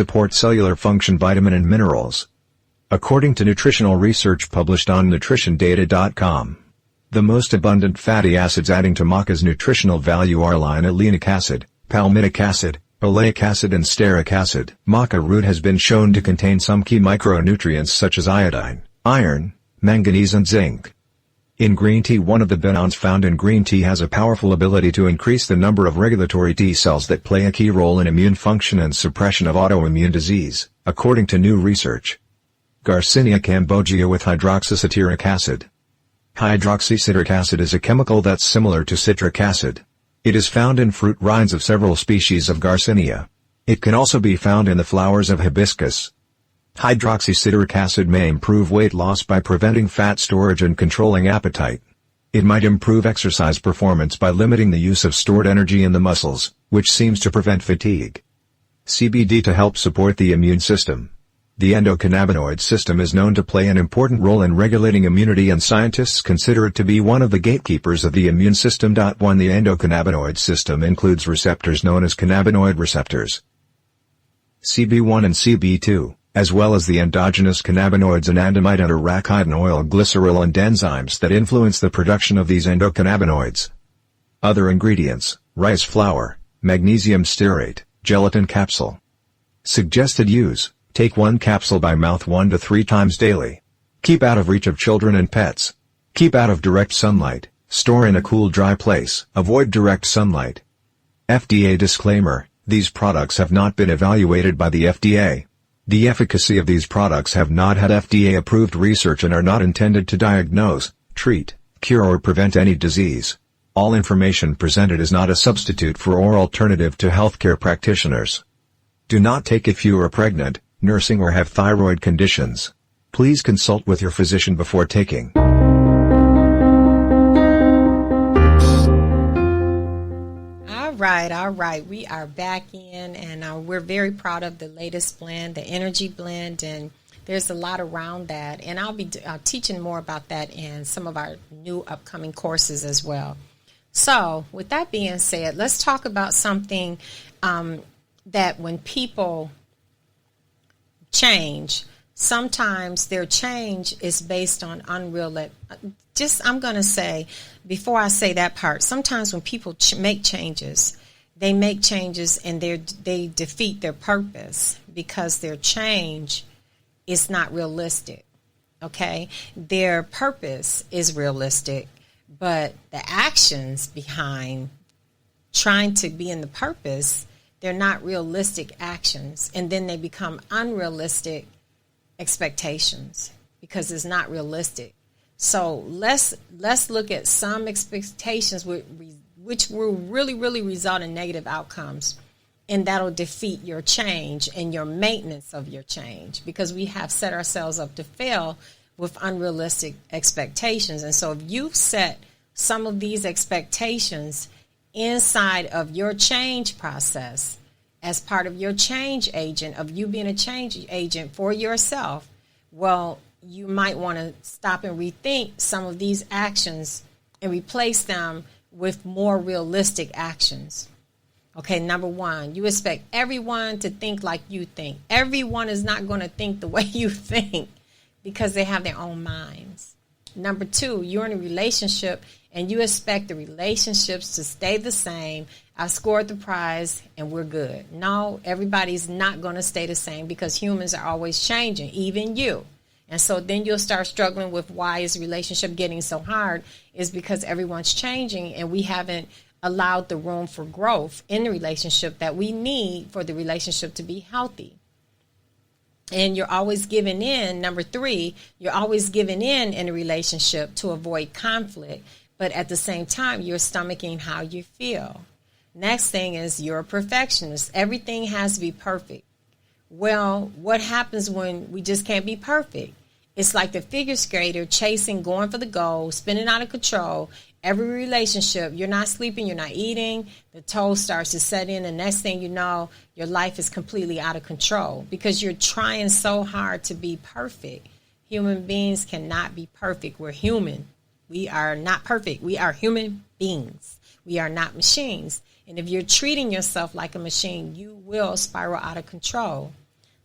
support cellular function, vitamin and minerals. According to nutritional research published on nutritiondata.com, the most abundant fatty acids adding to maca's nutritional value are linolenic acid, palmitic acid, oleic acid and stearic acid. Maca root has been shown to contain some key micronutrients such as iodine, iron, manganese and zinc. In green tea, one of the benones found in green tea has a powerful ability to increase the number of regulatory T cells that play a key role in immune function and suppression of autoimmune disease, according to new research. Garcinia cambogia with hydroxycitric acid. Hydroxycitric acid is a chemical that's similar to citric acid. It is found in fruit rinds of several species of Garcinia. It can also be found in the flowers of hibiscus. Hydroxycitric acid may improve weight loss by preventing fat storage and controlling appetite. It might improve exercise performance by limiting the use of stored energy in the muscles, which seems to prevent fatigue. CBD to help support the immune system. The endocannabinoid system is known to play an important role in regulating immunity, and scientists consider it to be one of the gatekeepers of the immune system. The endocannabinoid system includes receptors known as cannabinoid receptors, CB1 and CB2, as well as the endogenous cannabinoids anandamide and arachidon oil glycerol and enzymes that influence the production of these endocannabinoids. Other ingredients: rice flour, magnesium stearate, gelatin capsule. Suggested use: take 1 capsule by mouth 1 to 3 times daily. Keep out of reach of children and pets. Keep out of direct sunlight. Store in a cool, dry place. Avoid direct sunlight. FDA disclaimer: these products have not been evaluated by the FDA. The efficacy of these products have not had FDA-approved research and are not intended to diagnose, treat, cure or prevent any disease. All information presented is not a substitute for or alternative to healthcare practitioners. Do not take if you are pregnant, nursing or have thyroid conditions. Please consult with your physician before taking. All right. We are back in, and we're very proud of the latest blend, the energy blend, and there's a lot around that. And I'll be teaching more about that in some of our new upcoming courses as well. So with that being said, let's talk about something that when people change, sometimes their change is based on I'm going to say, before I say that part, sometimes when people make changes, they make changes and they defeat their purpose because their change is not realistic, okay? Their purpose is realistic, but the actions behind trying to be in the purpose, they're not realistic actions, and then they become unrealistic expectations because it's not realistic. So let's look at some expectations which will really result in negative outcomes, and that'll defeat your change and your maintenance of your change, because we have set ourselves up to fail with unrealistic expectations. And so if you've set some of these expectations inside of your change process as part of your change agent, of you being a change agent for yourself, well, you might want to stop and rethink some of these actions and replace them with more realistic actions. Okay, number one, you expect everyone to think like you think. Everyone is not going to think the way you think because they have their own minds. Number two, you're in a relationship and you expect the relationships to stay the same. I scored the prize and we're good. No, everybody's not going to stay the same because humans are always changing, even you. And so then you'll start struggling with why is the relationship getting so hard, is because everyone's changing and we haven't allowed the room for growth in the relationship that we need for the relationship to be healthy. And you're always giving in. Number three, you're always giving in a relationship to avoid conflict, but at the same time, you're stomaching how you feel. Next thing is you're a perfectionist. Everything has to be perfect. Well, what happens when we just can't be perfect? It's like the figure skater chasing, going for the goal, spinning out of control. Every relationship, you're not sleeping, you're not eating, the toe starts to set in, and next thing you know, your life is completely out of control because you're trying so hard to be perfect. Human beings cannot be perfect. We're human. We are not perfect. We are human beings. We are not machines. And if you're treating yourself like a machine, you will spiral out of control.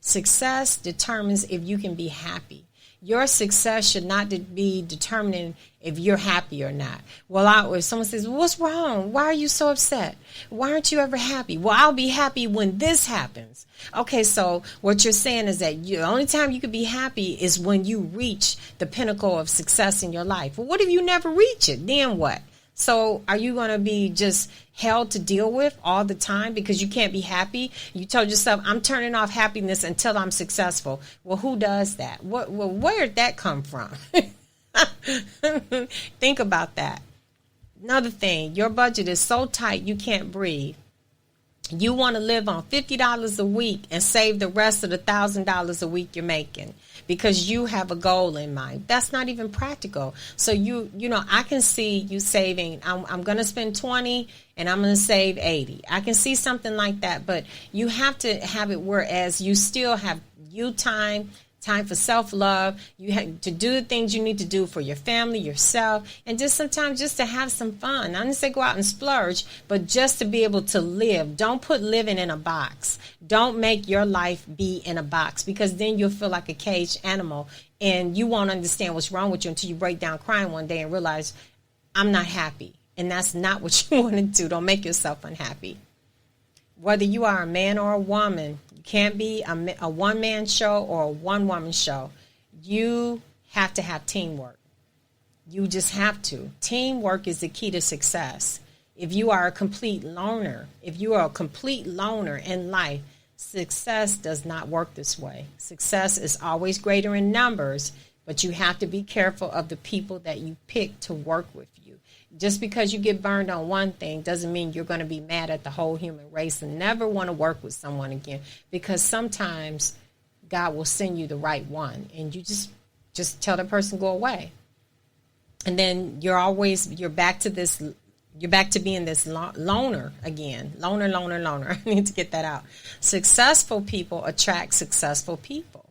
Success determines if you can be happy. Your success should not be determining if you're happy or not. Well, if someone says, what's wrong? Why are you so upset? Why aren't you ever happy? Well, I'll be happy when this happens. Okay, so what you're saying is that the only time you could be happy is when you reach the pinnacle of success in your life. Well, what if you never reach it? Then what? So are you going to be just hell to deal with all the time because you can't be happy? You told yourself, I'm turning off happiness until I'm successful. Well, who does that? Where did that come from? Think about that. Another thing, your budget is so tight you can't breathe. You want to live on $50 a week and save the rest of the $1,000 a week you're making because you have a goal in mind. That's not even practical. So I can see you saving. I'm going to spend 20 and I'm going to save 80. I can see something like that, but you have to have it whereas you still have time for self-love. You have to do the things you need to do for your family, yourself, and just sometimes just to have some fun. I didn't say go out and splurge, but just to be able to live. Don't put living in a box. Don't make your life be in a box because then you'll feel like a caged animal and you won't understand what's wrong with you until you break down crying one day and realize I'm not happy. And that's not what you want to do. Don't make yourself unhappy. Whether you are a man or a woman, can't be a one-man show or a one-woman show. You have to have teamwork. You just have to. Teamwork is the key to success. If you are a complete loner, in life, success does not work this way. Success is always greater in numbers, but you have to be careful of the people that you pick to work with you. Just because you get burned on one thing doesn't mean you're going to be mad at the whole human race and never want to work with someone again, because sometimes God will send you the right one and you just tell the person go away. And then you're back to being this loner again. Loner. I need to get that out. Successful people attract successful people.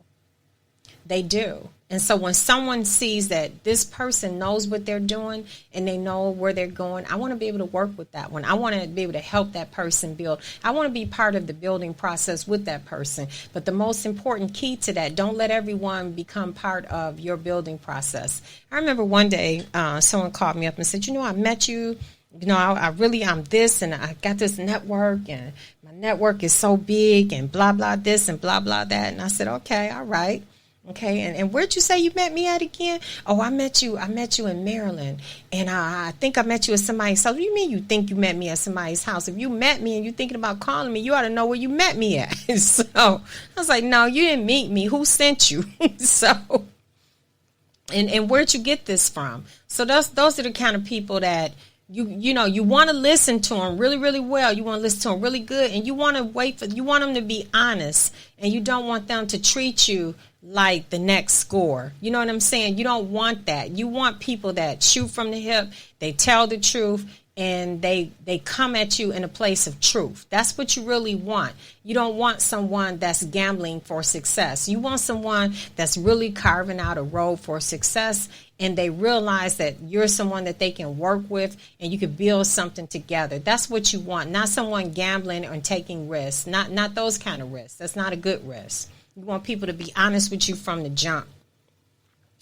They do. And so when someone sees that this person knows what they're doing and they know where they're going, I want to be able to work with that one. I want to be able to help that person build. I want to be part of the building process with that person. But the most important key to that, don't let everyone become part of your building process. I remember one day someone called me up and said, I met you. I'm this and I got this network and my network is so big and blah, blah, this and blah, blah, that. And I said, okay, all right. Okay, and where'd you say you met me at again? Oh, I met you in Maryland, and I think I met you at somebody's house. What do you mean you think you met me at somebody's house? If you met me and you're thinking about calling me, you ought to know where you met me at. So I was like, no, you didn't meet me. Who sent you? So, and where'd you get this from? So those are the kind of people that you want to listen to them really, really well. You want to listen to them really good, and you want them to be honest, and you don't want them to treat you like the next score. You know what I'm saying? You don't want that. You want people that shoot from the hip, they tell the truth, and they come at you in a place of truth. That's what you really want. You don't want someone that's gambling for success. You want someone that's really carving out a road for success, and they realize that you're someone that they can work with and you can build something together. That's what you want, not someone gambling or taking risks, not those kind of risks. That's not a good risk. You want people to be honest with you from the jump.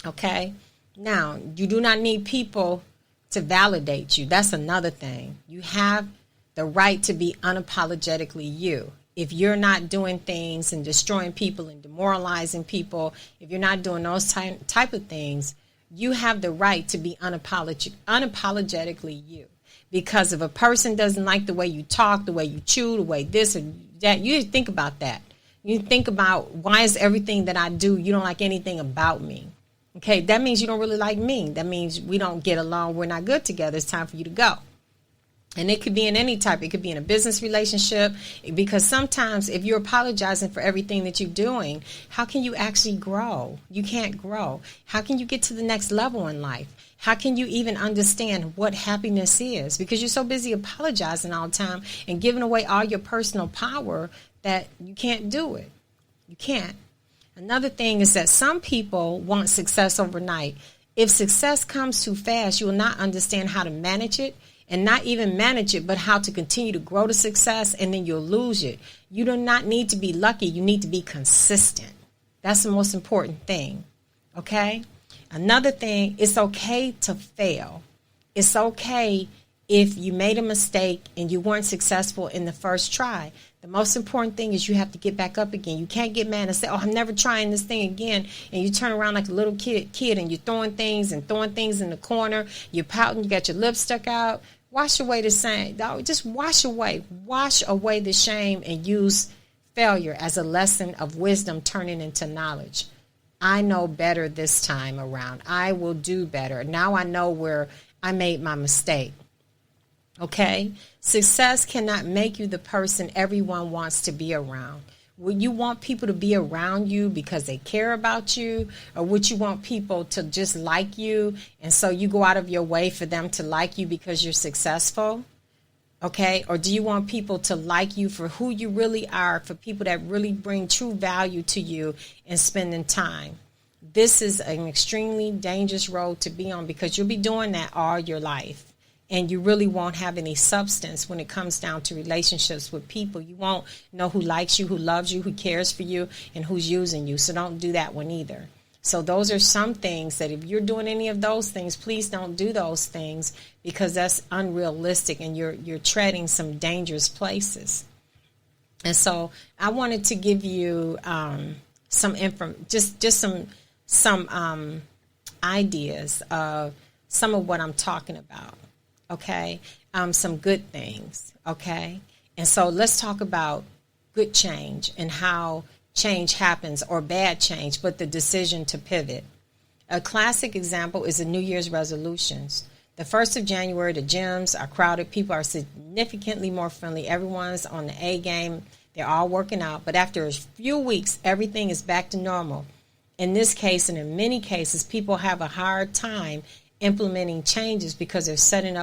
Okay? Now, you do not need people to validate you. That's another thing. You have the right to be unapologetically you. If you're not doing things and destroying people and demoralizing people, if you're not doing those type of things, you have the right to be unapologetically you. Because if a person doesn't like the way you talk, the way you chew, the way this or that, you think about that. You think about, why is everything that I do, you don't like anything about me? Okay, that means you don't really like me. That means we don't get along. We're not good together. It's time for you to go. And it could be in any type. It could be in a business relationship. Because sometimes if you're apologizing for everything that you're doing, how can you actually grow? You can't grow. How can you get to the next level in life? How can you even understand what happiness is? Because you're so busy apologizing all the time and giving away all your personal power that you can't do it. You can't. Another thing is that some people want success overnight. If success comes too fast, you will not understand how to manage it, and not even manage it, but how to continue to grow to success, and then you'll lose it. You do not need to be lucky. You need to be consistent. That's the most important thing. Okay? Another thing, it's okay to fail. It's okay if you made a mistake and you weren't successful in the first try. The most important thing is you have to get back up again. You can't get mad and say, oh, I'm never trying this thing again. And you turn around like a little kid and you're throwing things in the corner. You're pouting. You got your lips stuck out. Wash away the shame. Just wash away the shame and use failure as a lesson of wisdom turning into knowledge. I know better this time around. I will do better. Now I know where I made my mistake. Okay? Success cannot make you the person everyone wants to be around. Would you want people to be around you because they care about you? Or would you want people to just like you, and so you go out of your way for them to like you because you're successful? Okay? Or do you want people to like you for who you really are, for people that really bring true value to you and spending time? This is an extremely dangerous road to be on, because you'll be doing that all your life. And you really won't have any substance when it comes down to relationships with people. You won't know who likes you, who loves you, who cares for you, and who's using you. So don't do that one either. So those are some things that if you're doing any of those things, please don't do those things, because that's unrealistic and you're treading some dangerous places. And so I wanted to give you some ideas of some of what I'm talking about. Okay, some good things. Okay, and so let's talk about good change and how change happens, or bad change, but the decision to pivot. A classic example is the New Year's resolutions. The 1st of January, the gyms are crowded. People are significantly more friendly. Everyone's on the A game. They're all working out. But after a few weeks, everything is back to normal. In this case, and in many cases, people have a hard time implementing changes because they're setting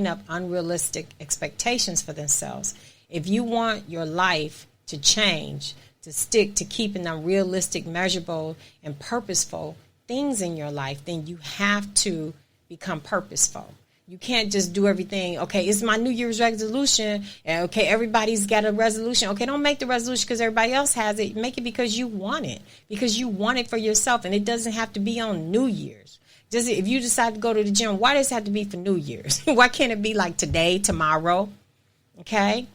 up unrealistic expectations for themselves. If you want your life to change, to stick to keeping them realistic, measurable, and purposeful things in your life, then you have to become purposeful. You can't just do everything. Okay, it's my New Year's resolution. And okay, everybody's got a resolution. Okay, don't make the resolution because everybody else has it. Make it because you want it. Because you want it for yourself. And it doesn't have to be on New Year's. Just if you decide to go to the gym, why does it have to be for New Year's? Why can't it be like today, tomorrow? Okay?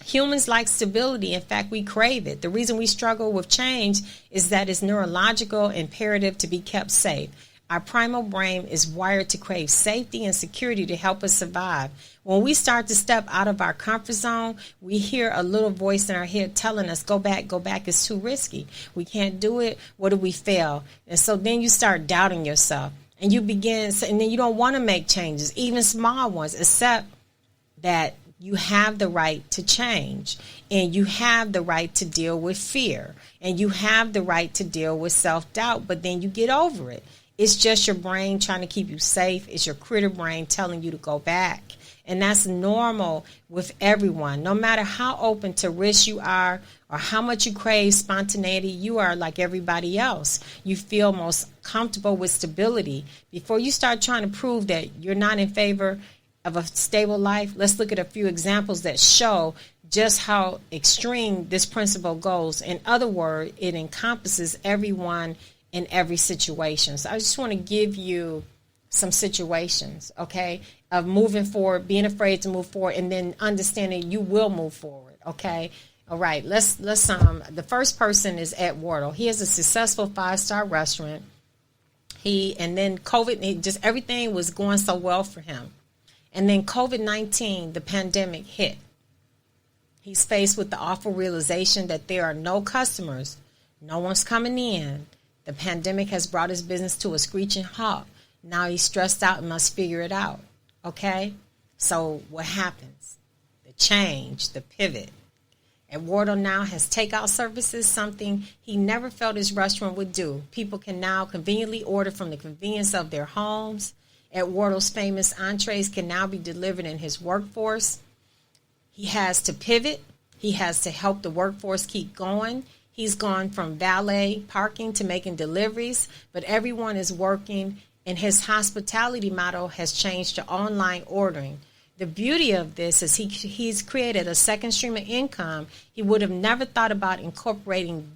Humans like stability. In fact, we crave it. The reason we struggle with change is that it's neurological imperative to be kept safe. Our primal brain is wired to crave safety and security to help us survive. When we start to step out of our comfort zone, we hear a little voice in our head telling us, go back, it's too risky. We can't do it. What if we fail? And so then you start doubting yourself, and you begin, and then you don't want to make changes, even small ones, except that you have the right to change, and you have the right to deal with fear, and you have the right to deal with self-doubt, but then you get over it. It's just your brain trying to keep you safe. It's your critter brain telling you to go back. And that's normal with everyone. No matter how open to risk you are or how much you crave spontaneity, you are like everybody else. You feel most comfortable with stability. Before you start trying to prove that you're not in favor of a stable life, let's look at a few examples that show just how extreme this principle goes. In other words, it encompasses everyone in every situation. So I just want to give you some situations, okay, of moving forward, being afraid to move forward, and then understanding you will move forward, okay? All right, let's the first person is Ed Wardle. He has a successful 5-star restaurant. And then COVID, just everything was going so well for him. And then COVID-19, the pandemic, hit. He's faced with the awful realization that there are no customers. No one's coming in. The pandemic has brought his business to a screeching halt. Now he's stressed out and must figure it out. Okay? So what happens? The change, the pivot. And Wardle now has takeout services, something he never felt his restaurant would do. People can now conveniently order from the convenience of their homes. At Wardle's famous entrees can now be delivered in his workforce. He has to pivot. He has to help the workforce keep going. He's gone from valet parking to making deliveries, but everyone is working and his hospitality model has changed to online ordering. The beauty of this is he's created a second stream of income he would have never thought about incorporating